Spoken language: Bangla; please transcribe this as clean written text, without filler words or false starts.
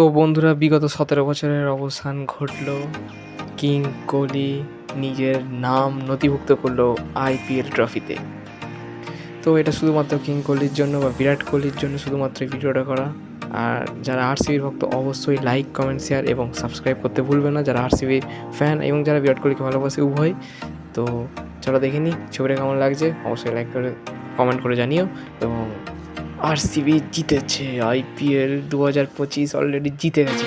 তো বন্ধুরা, বিগত ১৭ বছরের অবসান ঘটল। কিং কোহলি নিজের নাম নথিভুক্ত করলো আইপিএল ট্রফিতে। তো এটা শুধুমাত্র কিং কোহলির জন্য বা বিরাট কোহলির জন্য শুধুমাত্র এই ভিডিওটা করা। আর যারা আরসিবির ভক্ত অবশ্যই লাইক, কমেন্ট, শেয়ার এবং সাবস্ক্রাইব করতে ভুলবে না, যারা আরসিবির ফ্যান এবং যারা বিরাট কোহলিকে ভালোবাসে উভয়। তো চলো দেখে নিই ছবিটা কেমন লাগছে, অবশ্যই লাইক করে কমেন্ট করে জানিও। এবং আরসিবি জিতেছে আইপিএল ২০২৫ অলরেডি জিতে গেছে।